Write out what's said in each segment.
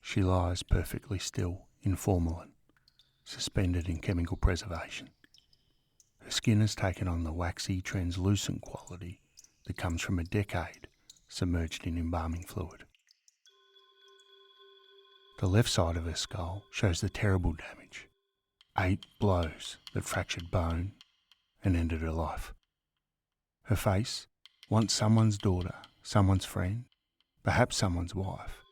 She lies perfectly still in formalin, suspended in chemical preservation. Her skin has taken on the waxy, translucent quality that comes from a decade submerged in embalming fluid. The left side of her skull shows the terrible damage. 8 blows that fractured bone and ended her life. Her face, once someone's daughter, someone's friend, perhaps someone's wife,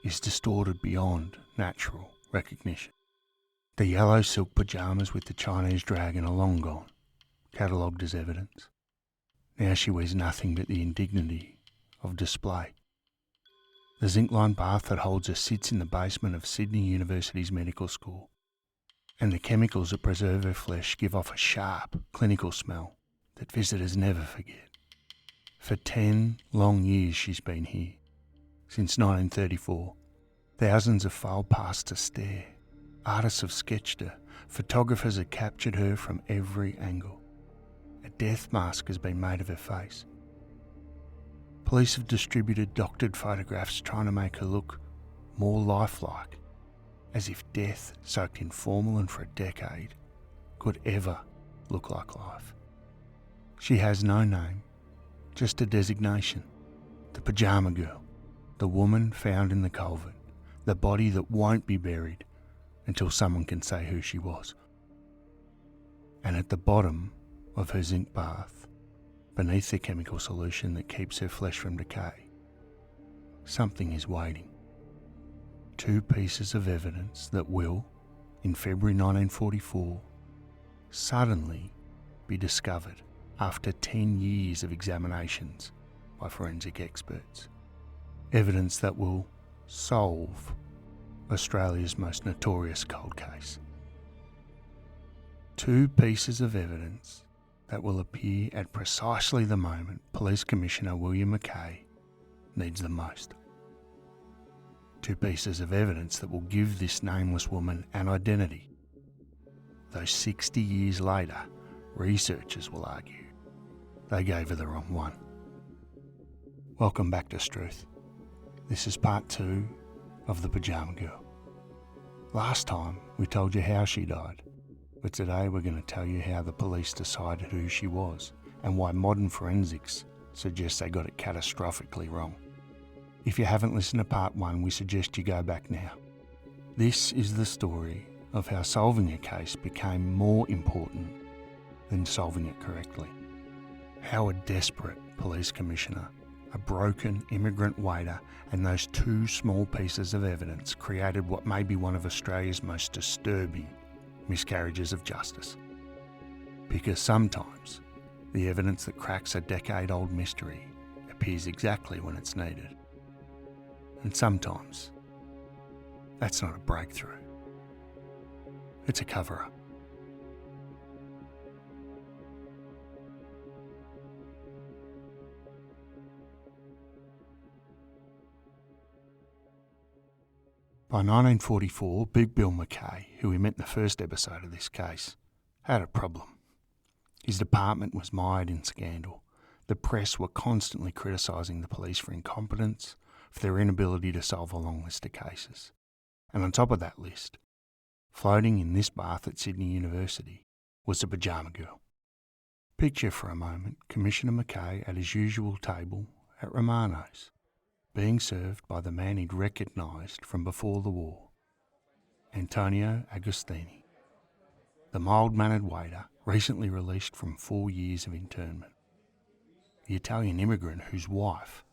is distorted beyond natural recognition. The yellow silk pyjamas with the Chinese dragon are long gone, catalogued as evidence. Now she wears nothing but the indignity of display. The zinc-lined bath that holds her sits in the basement of Sydney University's medical school, and the chemicals that preserve her flesh give off a sharp, clinical smell that visitors never forget. For 10 long years she's been here. Since 1934, thousands have filed past to stare. Artists have sketched her. Photographers have captured her from every angle. A death mask has been made of her face. Police have distributed doctored photographs trying to make her look more lifelike, as if death soaked in formalin for a decade could ever look like life. She has no name, just a designation: the Pyjama Girl, the woman found in the culvert, the body that won't be buried until someone can say who she was. And at the bottom of her zinc bath, beneath the chemical solution that keeps her flesh from decay, something is waiting. 2 pieces of evidence that will, in February 1944, suddenly be discovered after 10 years of examinations by forensic experts. Evidence that will solve Australia's most notorious cold case. 2 pieces of evidence that will appear at precisely the moment Police Commissioner William MacKay needs them most. 2 pieces of evidence that will give this nameless woman an identity. Though 60 years later, researchers will argue they gave her the wrong one. Welcome back to Struth. This is part 2 of the Pyjama Girl. Last time we told you how she died, but today we're going to tell you how the police decided who she was and why modern forensics suggests they got it catastrophically wrong. If you haven't listened to part 1, we suggest you go back now. This is the story of how solving a case became more important than solving it correctly. How a desperate police commissioner, a broken immigrant waiter, and those 2 small pieces of evidence created what may be one of Australia's most disturbing miscarriages of justice. Because sometimes the evidence that cracks a decade-old mystery appears exactly when it's needed. And sometimes that's not a breakthrough. It's a cover-up. By 1944, Big Bill MacKay, who we met in the first episode of this case, had a problem. His department was mired in scandal. The press were constantly criticising the police for incompetence, for their inability to solve a long list of cases. And on top of that list, floating in this bath at Sydney University, was the Pyjama Girl. Picture for a moment Commissioner MacKay at his usual table at Romano's, being served by the man he'd recognised from before the war, Antonio Agostini, the mild-mannered waiter recently released from 4 years of internment, the Italian immigrant whose wife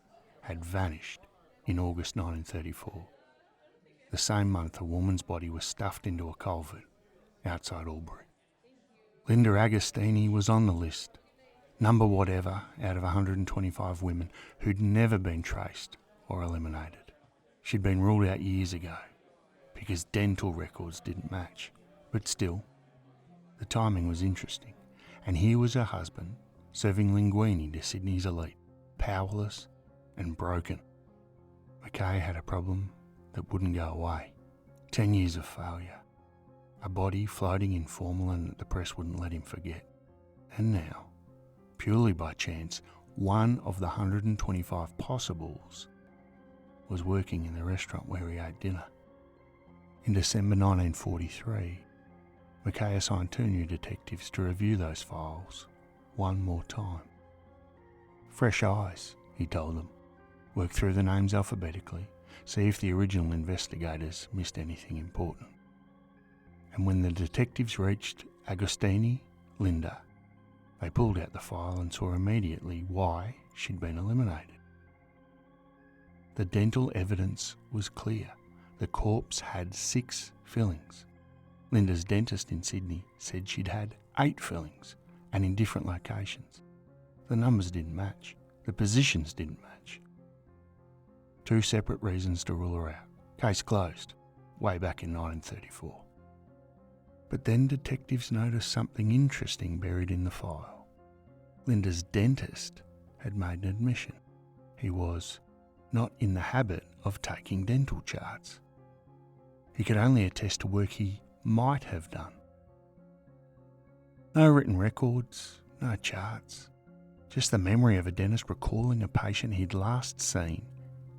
had vanished in August 1934, the same month a woman's body was stuffed into a culvert outside Albury. Linda Agostini was on the list, number whatever out of 125 women who'd never been traced or eliminated. She'd been ruled out years ago because dental records didn't match. But still, the timing was interesting. And here was her husband serving linguine to Sydney's elite, powerless and broken. MacKay had a problem that wouldn't go away. 10 years of failure. A body floating in formalin that the press wouldn't let him forget. And now, purely by chance, one of the 125 possibles was working in the restaurant where he ate dinner. In December 1943, MacKay assigned 2 new detectives to review those files one more time. Fresh eyes, he told them. Work through the names alphabetically, see if the original investigators missed anything important. And when the detectives reached Agostini, Linda, they pulled out the file and saw immediately why she'd been eliminated. The dental evidence was clear. The corpse had 6 fillings. Linda's dentist in Sydney said she'd had 8 fillings, and in different locations. The numbers didn't match. The positions didn't match. 2 separate reasons to rule her out. Case closed, way back in 1934. But then detectives noticed something interesting buried in the file. Linda's dentist had made an admission. He was not in the habit of taking dental charts. He could only attest to work he might have done. No written records, no charts, just the memory of a dentist recalling a patient he'd last seen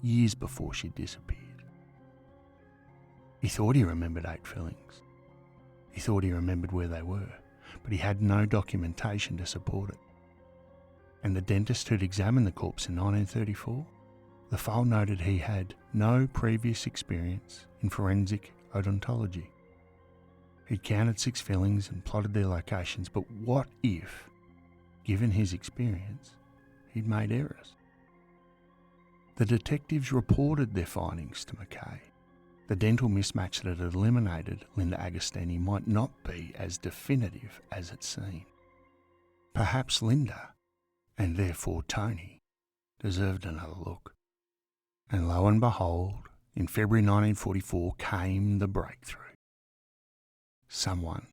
years before she disappeared. He thought he remembered 8 fillings. He thought he remembered where they were, but he had no documentation to support it. And the dentist who'd examined the corpse in 1934, the file noted he had no previous experience in forensic odontology. He'd counted 6 fillings and plotted their locations, but what if, given his experience, he'd made errors? The detectives reported their findings to MacKay. The dental mismatch that had eliminated Linda Agostini might not be as definitive as it seemed. Perhaps Linda, and therefore Tony, deserved another look. And lo and behold, in February 1944 came the breakthrough. Someone,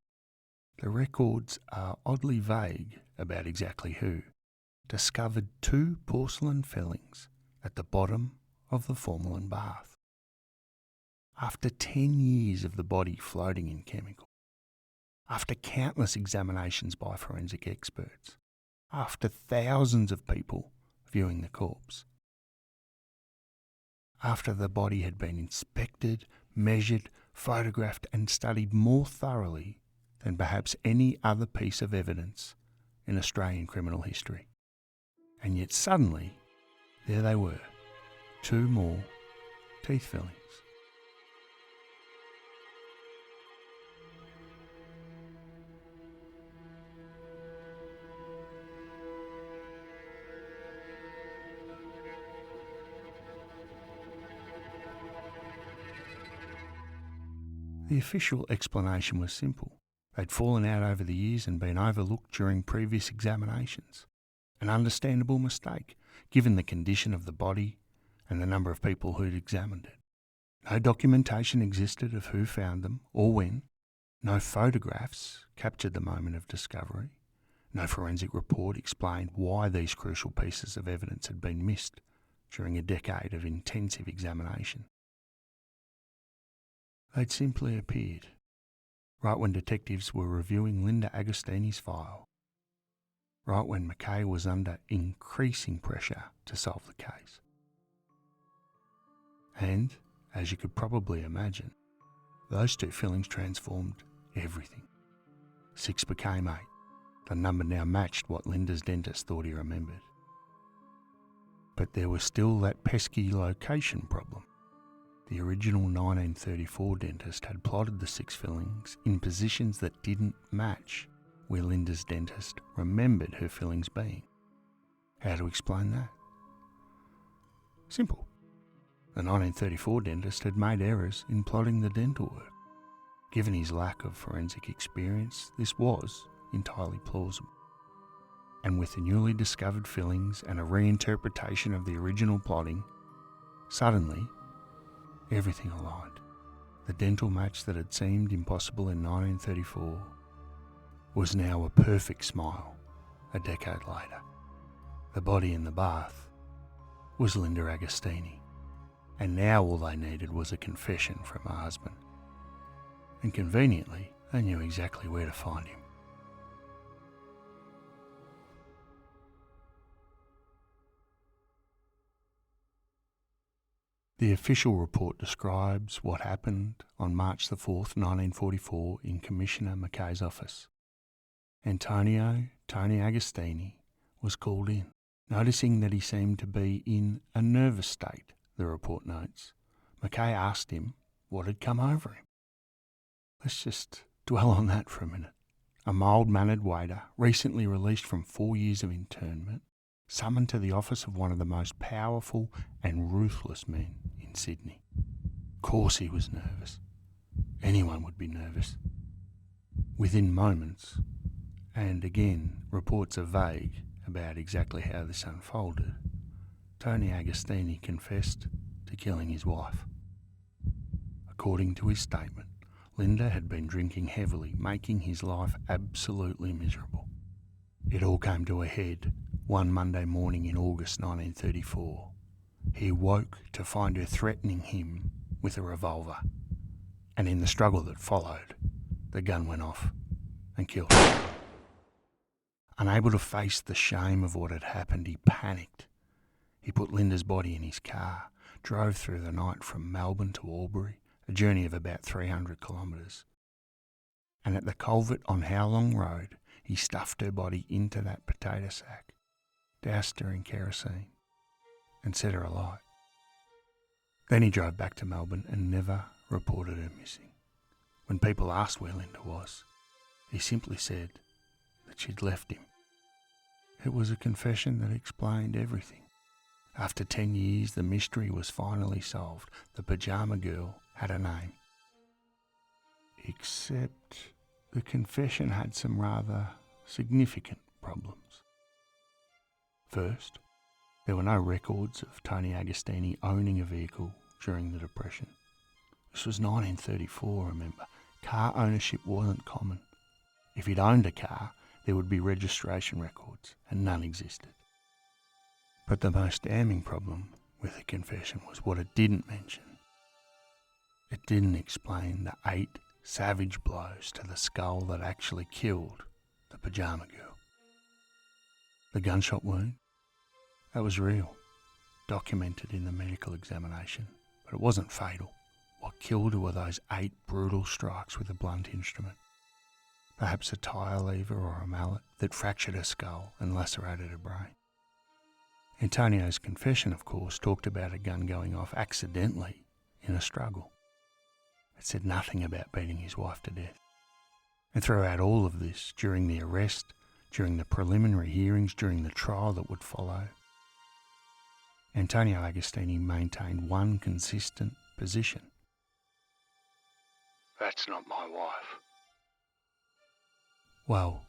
the records are oddly vague about exactly who, discovered 2 porcelain fillings at the bottom of the formalin bath. After 10 years of the body floating in chemical, after countless examinations by forensic experts, after thousands of people viewing the corpse, after the body had been inspected, measured, photographed and studied more thoroughly than perhaps any other piece of evidence in Australian criminal history. And yet suddenly, there they were, 2 more teeth fillings. The official explanation was simple. They'd fallen out over the years and been overlooked during previous examinations. An understandable mistake, given the condition of the body and the number of people who'd examined it. No documentation existed of who found them or when. No photographs captured the moment of discovery. No forensic report explained why these crucial pieces of evidence had been missed during a decade of intensive examination. They'd simply appeared, right when detectives were reviewing Linda Agostini's file, right when MacKay was under increasing pressure to solve the case. And, as you could probably imagine, those 2 fillings transformed everything. 6 became 8. The number now matched what Linda's dentist thought he remembered. But there was still that pesky location problem. The original 1934 dentist had plotted the 6 fillings in positions that didn't match where Linda's dentist remembered her fillings being. How to explain that? Simple. The 1934 dentist had made errors in plotting the dental work. Given his lack of forensic experience, this was entirely plausible. And with the newly discovered fillings and a reinterpretation of the original plotting, suddenly everything aligned. The dental match that had seemed impossible in 1934 was now a perfect smile a decade later. The body in the bath was Linda Agostini, and now all they needed was a confession from her husband. And conveniently, they knew exactly where to find him. The official report describes what happened on March the 4th, 1944 in Commissioner MacKay's office. Antonio Tony Agostini was called in. Noticing that he seemed to be in a nervous state, the report notes, MacKay asked him what had come over him. Let's just dwell on that for a minute. A mild-mannered waiter, recently released from 4 years of internment, summoned to the office of one of the most powerful and ruthless men in Sydney. Of course he was nervous. Anyone would be nervous. Within moments, and again, reports are vague about exactly how this unfolded, Tony Agostini confessed to killing his wife. According to his statement, Linda had been drinking heavily, making his life absolutely miserable. It all came to a head one Monday morning in August 1934. He woke to find her threatening him with a revolver, and in the struggle that followed, the gun went off and killed her. Unable to face the shame of what had happened, he panicked. He put Linda's body in his car, drove through the night from Melbourne to Albury, a journey of about 300 kilometres. And at the culvert on Howlong Road, he stuffed her body into that potato sack, doused her in kerosene, and set her alight. Then he drove back to Melbourne and never reported her missing. When people asked where Linda was, he simply said that she'd left him. It was a confession that explained everything. After 10 years, the mystery was finally solved. The Pyjama Girl had a name. Except the confession had some rather significant problems. First, there were no records of Tony Agostini owning a vehicle during the Depression. This was 1934, remember. Car ownership wasn't common. If he'd owned a car, there would be registration records, and none existed. But the most damning problem with the confession was what it didn't mention. It didn't explain the 8 savage blows to the skull that actually killed the Pyjama Girl. The gunshot wound, that was real, documented in the medical examination, but it wasn't fatal. What killed her were those 8 brutal strikes with a blunt instrument. Perhaps a tyre lever or a mallet that fractured her skull and lacerated her brain. Antonio's confession, of course, talked about a gun going off accidentally in a struggle. It said nothing about beating his wife to death. And throughout all of this, during the arrest, during the preliminary hearings, during the trial that would follow, Antonio Agostini maintained one consistent position. That's not my wife. Well,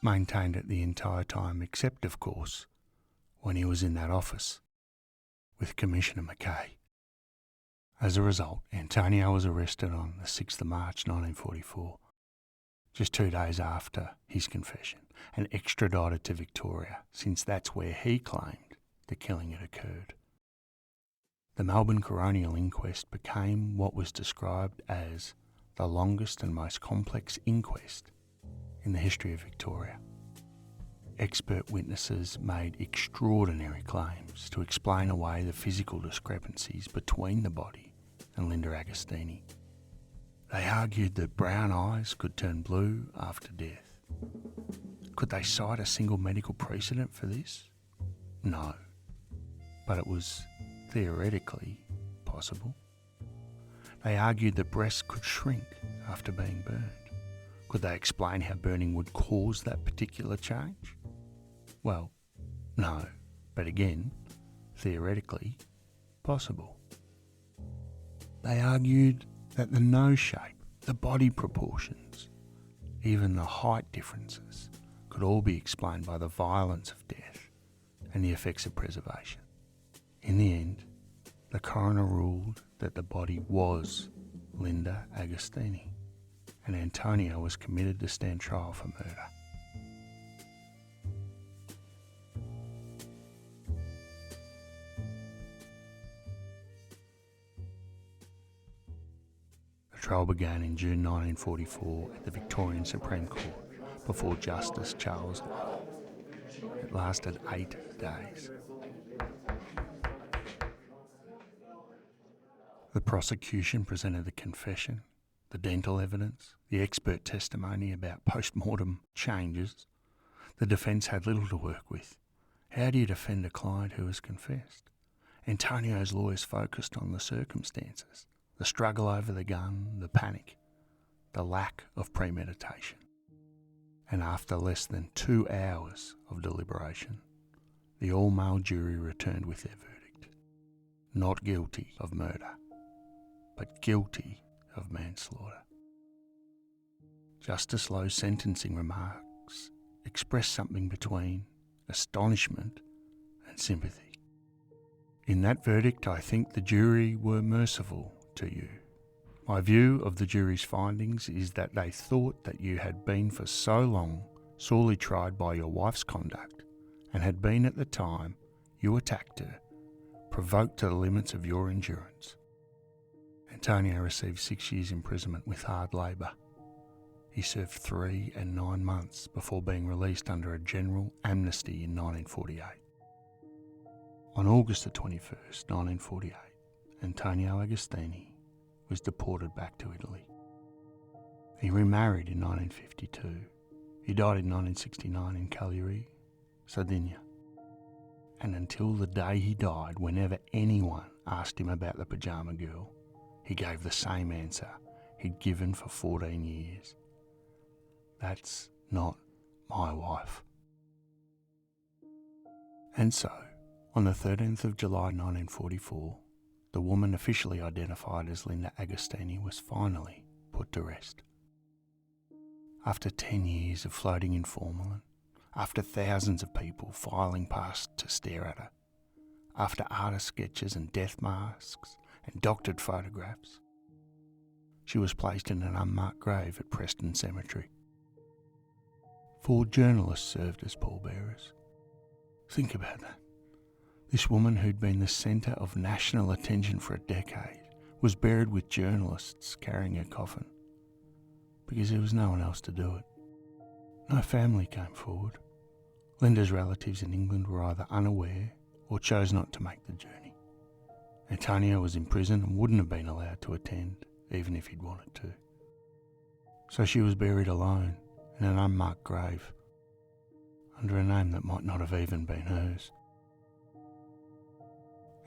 maintained it the entire time, except, of course, when he was in that office with Commissioner MacKay. As a result, Antonio was arrested on the 6th of March 1944, just 2 days after his confession, and extradited to Victoria, since that's where he claimed the killing had occurred. The Melbourne Coronial Inquest became what was described as the longest and most complex inquest in the history of Victoria. Expert witnesses made extraordinary claims to explain away the physical discrepancies between the body and Linda Agostini. They argued that brown eyes could turn blue after death. Could they cite a single medical precedent for this? No, but it was theoretically possible. They argued that breasts could shrink after being burned. Could they explain how burning would cause that particular change? Well, no, but again, theoretically possible. They argued that the nose shape, the body proportions, even the height differences could all be explained by the violence of death and the effects of preservation. In the end, the coroner ruled that the body was Linda Agostini, and Antonio was committed to stand trial for murder. The trial began in June 1944 at the Victorian Supreme Court before Justice Charles Lowell. It lasted 8 days. The prosecution presented the confession, the dental evidence, the expert testimony about post-mortem changes. The defence had little to work with. How do you defend a client who has confessed? Antonio's lawyers focused on the circumstances, the struggle over the gun, the panic, the lack of premeditation. And after less than 2 hours of deliberation, the all-male jury returned with their verdict. Not guilty of murder, but guilty of manslaughter. Justice Lowe's sentencing remarks expressed something between astonishment and sympathy. In that verdict, I think the jury were merciful to you. My view of the jury's findings is that they thought that you had been for so long sorely tried by your wife's conduct and had been at the time you attacked her, provoked to the limits of your endurance. Antonio received 6 years imprisonment with hard labour. He served 3 and 9 months before being released under a general amnesty in 1948. On August the 21st, 1948, Antonio Agostini was deported back to Italy. He remarried in 1952. He died in 1969 in Cagliari, Sardinia. And until the day he died, whenever anyone asked him about the Pyjama Girl, he gave the same answer he'd given for 14 years. That's not my wife. And so, on the 13th of July 1944, the woman officially identified as Linda Agostini was finally put to rest. After 10 years of floating in formalin, after thousands of people filing past to stare at her, after artist sketches and death masks and doctored photographs, she was placed in an unmarked grave at Preston Cemetery. 4 journalists served as pallbearers. Think about that. This woman who'd been the centre of national attention for a decade was buried with journalists carrying her coffin because there was no one else to do it. No family came forward. Linda's relatives in England were either unaware or chose not to make the journey. Antonio was in prison and wouldn't have been allowed to attend, even if he'd wanted to. So she was buried alone in an unmarked grave, under a name that might not have even been hers.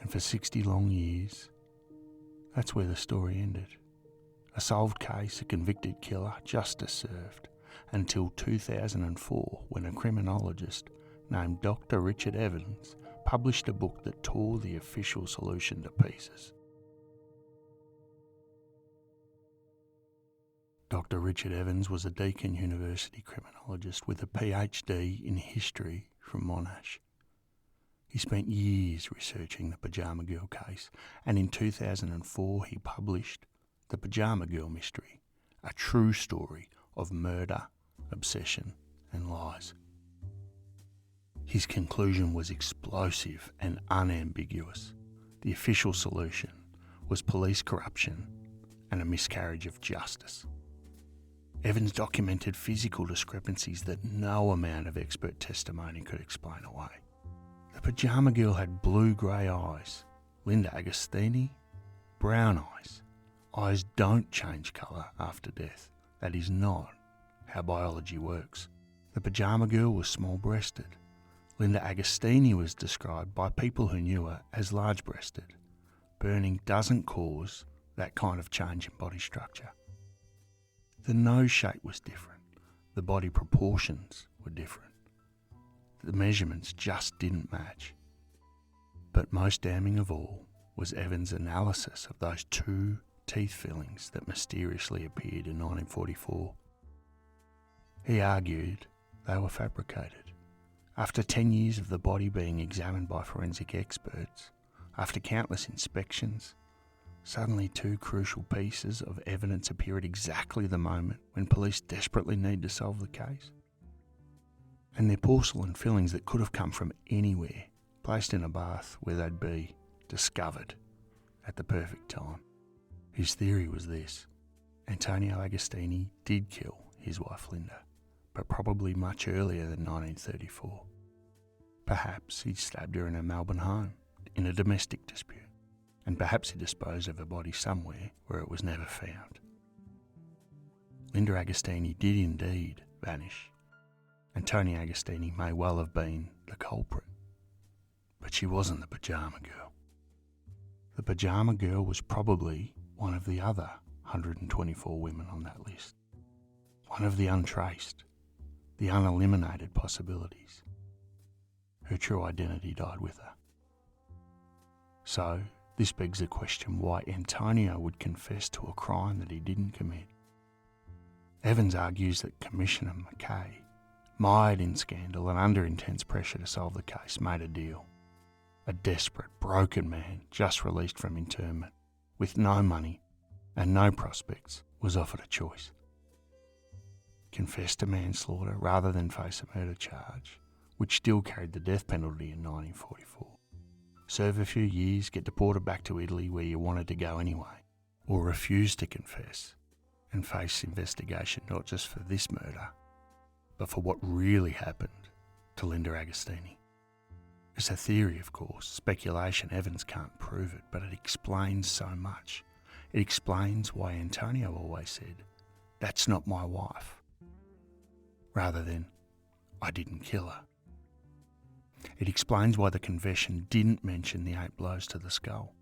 And for 60 long years, that's where the story ended. A solved case, a convicted killer, justice served, until 2004, when a criminologist named Dr. Richard Evans published a book that tore the official solution to pieces. Dr. Richard Evans was a Deakin University criminologist with a PhD in history from Monash. He spent years researching the Pyjama Girl case, and in 2004 he published The Pyjama Girl Mystery, a true story of murder, obsession and lies. His conclusion was explosive and unambiguous. The official solution was police corruption and a miscarriage of justice. Evans documented physical discrepancies that no amount of expert testimony could explain away. The Pyjama Girl had blue-grey eyes. Linda Agostini, brown eyes. Eyes don't change colour after death. That is not how biology works. The Pyjama Girl was small-breasted. Linda Agostini was described by people who knew her as large-breasted. Burning doesn't cause that kind of change in body structure. The nose shape was different. The body proportions were different. The measurements just didn't match. But most damning of all was Evans' analysis of those 2 teeth fillings that mysteriously appeared in 1944. He argued they were fabricated. After 10 years of the body being examined by forensic experts, after countless inspections, suddenly 2 crucial pieces of evidence appear at exactly the moment when police desperately need to solve the case. And they're porcelain fillings that could have come from anywhere, placed in a bath where they'd be discovered at the perfect time. His theory was this: Antonio Agostini did kill his wife Linda, but probably much earlier than 1934. Perhaps he'd stabbed her in her Melbourne home in a domestic dispute, and perhaps he disposed of her body somewhere where it was never found. Linda Agostini did indeed vanish, and Tony Agostini may well have been the culprit. But she wasn't the Pyjama Girl. The Pyjama Girl was probably one of the other 124 women on that list. One of the untraced, the uneliminated possibilities. Her true identity died with her. So, this begs the question why Antonio would confess to a crime that he didn't commit. Evans argues that Commissioner MacKay, mired in scandal and under intense pressure to solve the case, made a deal. A desperate, broken man, just released from internment, with no money and no prospects, was offered a choice. Confess to manslaughter rather than face a murder charge, which still carried the death penalty in 1944. Serve a few years, get deported back to Italy where you wanted to go anyway, or refuse to confess and face investigation not just for this murder, but for what really happened to Linda Agostini. It's a theory, of course, speculation. Evans can't prove it, but it explains so much. It explains why Antonio always said, "That's not my wife," rather than, "I didn't kill her." It explains why the confession didn't mention the 8 blows to the skull.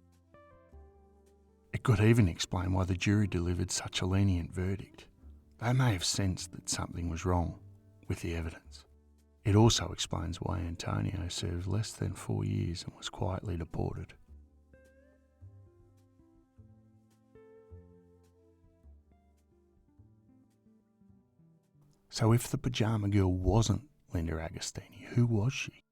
It could even explain why the jury delivered such a lenient verdict. They may have sensed that something was wrong with the evidence. It also explains why Antonio served less than 4 years and was quietly deported. So if the Pyjama Girl wasn't Linda Agostini, who was she?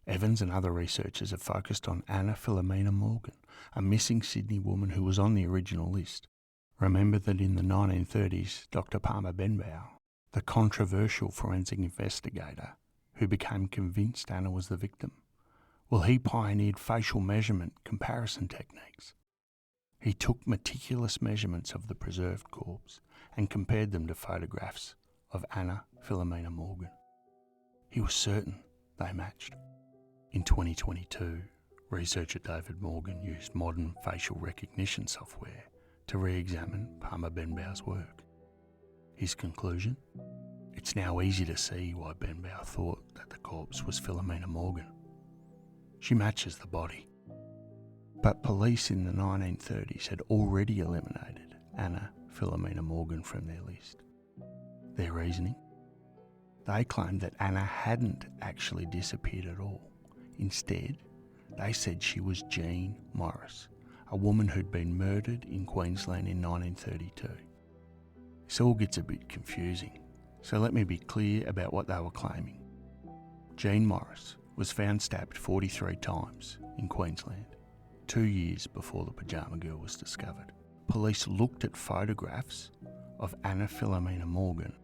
Evans and other researchers have focused on Anna Philomena Morgan, a missing Sydney woman who was on the original list. Remember that in the 1930s, Dr. Palmer Benbow, the controversial forensic investigator who became convinced Anna was the victim, well, he pioneered facial measurement comparison techniques. He took meticulous measurements of the preserved corpse and compared them to photographs of Anna Philomena Morgan. He was certain they matched. In 2022, researcher David Morgan used modern facial recognition software to re-examine Palmer Benbow's work. His conclusion? It's now easy to see why Benbow thought that the corpse was Philomena Morgan. She matches the body. But police in the 1930s had already eliminated Anna Philomena Morgan from their list. Their reasoning? They claimed that Anna hadn't actually disappeared at all. Instead, they said she was Jean Morris, a woman who'd been murdered in Queensland in 1932. This all gets a bit confusing, so let me be clear about what they were claiming. Jean Morris was found stabbed 43 times in Queensland, 2 years before the Pyjama Girl was discovered. Police looked at photographs of Anna Philomena Morgan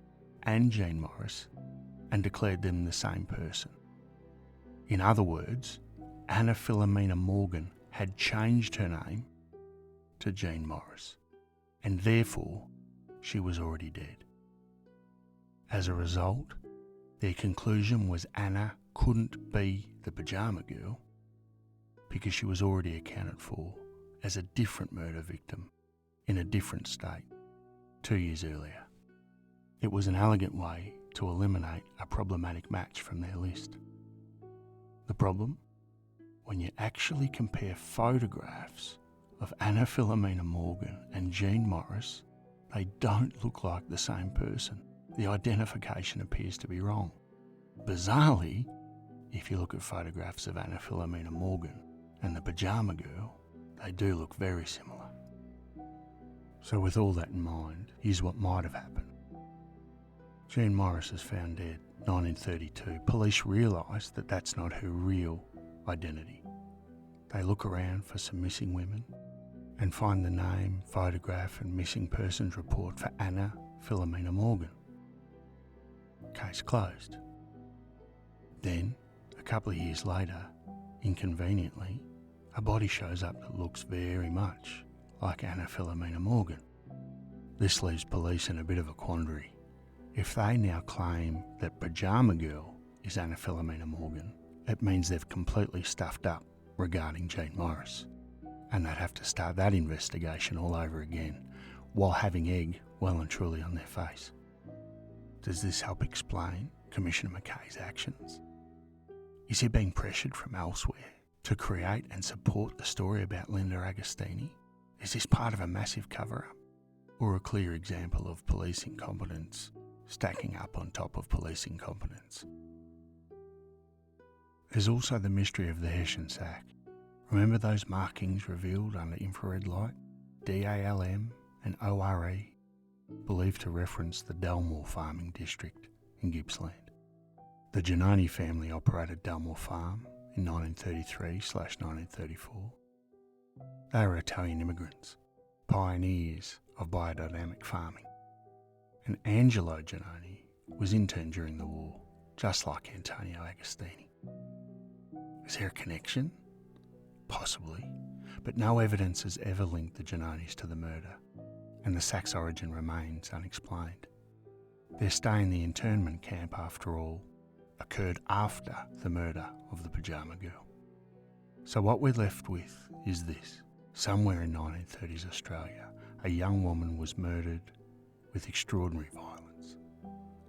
and Jean Morris and declared them the same person. In other words, Anna Philomena Morgan had changed her name to Jean Morris, and therefore she was already dead. As a result, their conclusion was Anna couldn't be the Pyjama Girl because she was already accounted for as a different murder victim in a different state 2 years earlier. It was an elegant way to eliminate a problematic match from their list. The problem? When you actually compare photographs of Anna Philomena Morgan and Jean Morris, they don't look like the same person. The identification appears to be wrong. Bizarrely, if you look at photographs of Anna Philomena Morgan and the Pyjama Girl, they do look very similar. So with all that in mind, here's what might have happened. Jean Morris is found dead, 1932. Police realise that that's not her real identity. They look around for some missing women and find the name, photograph and missing persons report for Anna Philomena Morgan. Case closed. Then, a couple of years later, inconveniently, a body shows up that looks very much like Anna Philomena Morgan. This leaves police in a bit of a quandary. If they now claim that Pyjama Girl is Anna Philomena Morgan, it means they've completely stuffed up regarding Jean Morris. and they'd have to start that investigation all over again while having egg well and truly on their face. Does this help explain Commissioner MacKay's actions? Is he being pressured from elsewhere to create and support the story about Linda Agostini? Is this part of a massive cover-up, or a clear example of police incompetence stacking up on top of police incompetence? There's also the mystery of the Hessian sack. Remember those markings revealed under infrared light? DALM and ORE, believed to reference the Delmore farming district in Gippsland. The Giannoni family operated Delmore Farm in 1933/1934. They were Italian immigrants, pioneers of biodynamic farming. And Angelo Giannoni was interned during the war, just like Antonio Agostini. Is there a connection? Possibly, but no evidence has ever linked the Giannonis to the murder, and the sack's origin remains unexplained. Their stay in the internment camp, after all, occurred after the murder of the Pyjama Girl. So what we're left with is this. Somewhere in 1930s Australia, a young woman was murdered with extraordinary violence.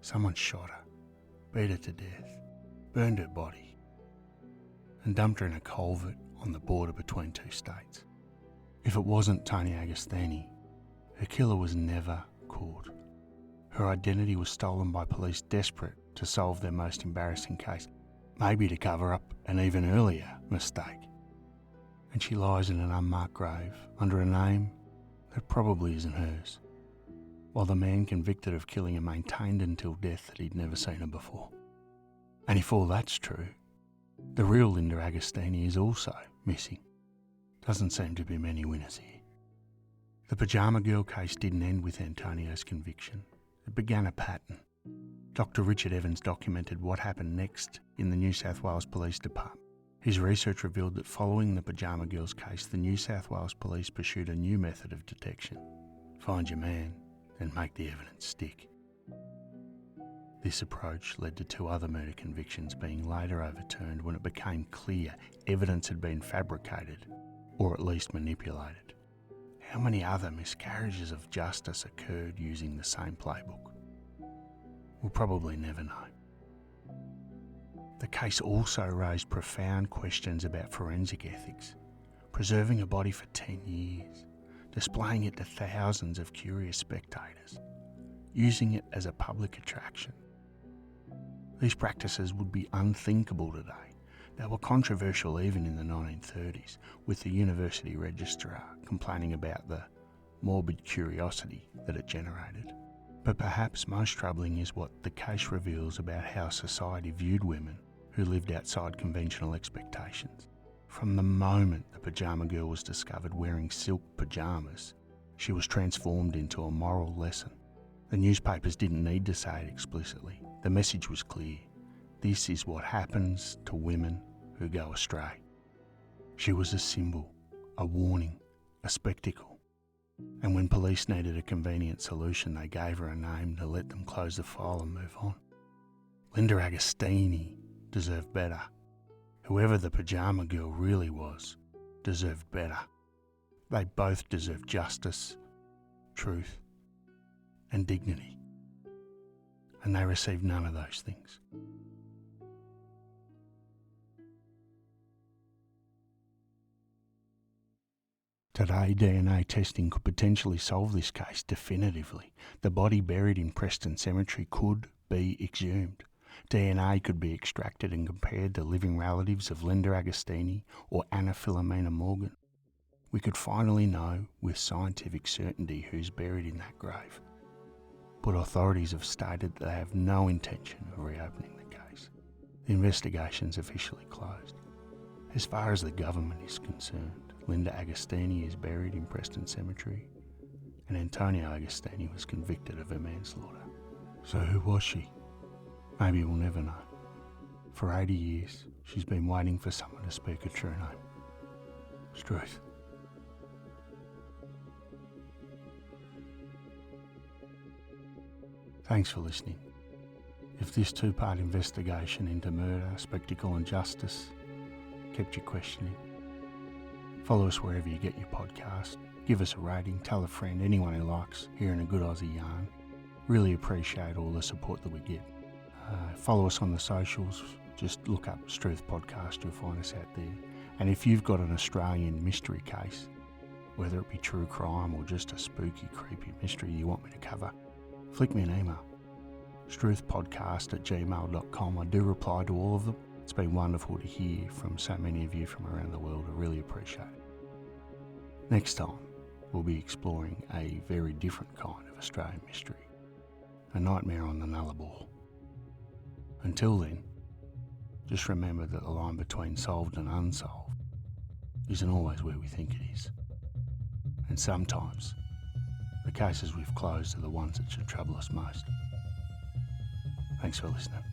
Someone shot her, beat her to death, burned her body, and dumped her in a culvert on the border between two states. If it wasn't Tony Agostini, her killer was never caught. Her identity was stolen by police desperate to solve their most embarrassing case, maybe to cover up an even earlier mistake. And she lies in an unmarked grave under a name that probably isn't hers, while the man convicted of killing her maintained until death that he'd never seen her before. And if all that's true, the real Linda Agostini is also missing. Doesn't seem to be many winners here. The Pyjama Girl case didn't end with Antonio's conviction. It began a pattern. Dr. Richard Evans documented what happened next in the New South Wales Police Department. His research revealed that following the Pyjama Girl's case, the New South Wales Police pursued a new method of detection. Find your man and make the evidence stick. This approach led to 2 other murder convictions being later overturned when it became clear evidence had been fabricated, or at least manipulated. How many other miscarriages of justice occurred using the same playbook? We'll probably never know. The case also raised profound questions about forensic ethics, preserving a body for 10 years, displaying it to thousands of curious spectators, using it as a public attraction. These practices would be unthinkable today. They were controversial even in the 1930s, with the university registrar complaining about the morbid curiosity that it generated. But perhaps most troubling is what the case reveals about how society viewed women who lived outside conventional expectations. From the moment the Pyjama Girl was discovered wearing silk pyjamas, she was transformed into a moral lesson. The newspapers didn't need to say it explicitly. The message was clear. This is what happens to women who go astray. She was a symbol, a warning, a spectacle. And when police needed a convenient solution, they gave her a name to let them close the file and move on. Linda Agostini deserved better. Whoever the Pyjama Girl really was deserved better. They both deserved justice, truth, and dignity. And they received none of those things. Today, DNA testing could potentially solve this case definitively. The body buried in Preston Cemetery could be exhumed. DNA could be extracted and compared to living relatives of Linda Agostini or Anna Philomena Morgan. We could finally know with scientific certainty who's buried in that grave. But authorities have stated that they have no intention of reopening the case. The investigation's officially closed. As far as the government is concerned, Linda Agostini is buried in Preston Cemetery, and Antonio Agostini was convicted of her manslaughter. So who was she? Maybe we'll never know. For 80 years, she's been waiting for someone to speak her true name. Truth. Thanks for listening. If this 2-part investigation into murder, spectacle and justice kept you questioning, Follow us wherever you get your podcast. Give us a rating, tell a friend, anyone who likes hearing a good Aussie yarn. Really appreciate all the support that we get. Follow us on the socials. Just look up Struth Podcast, you'll find us out there. And if you've got an Australian mystery case, whether it be true crime or just a spooky, creepy mystery you want me to cover, flick me an email. struthpodcast@gmail.com. I do reply to all of them. It's been wonderful to hear from so many of you from around the world. I really appreciate it. Next time, we'll be exploring a very different kind of Australian mystery, a nightmare on the Nullarbor. Until then, just remember that the line between solved and unsolved isn't always where we think it is. And sometimes, the cases we've closed are the ones that should trouble us most. Thanks for listening.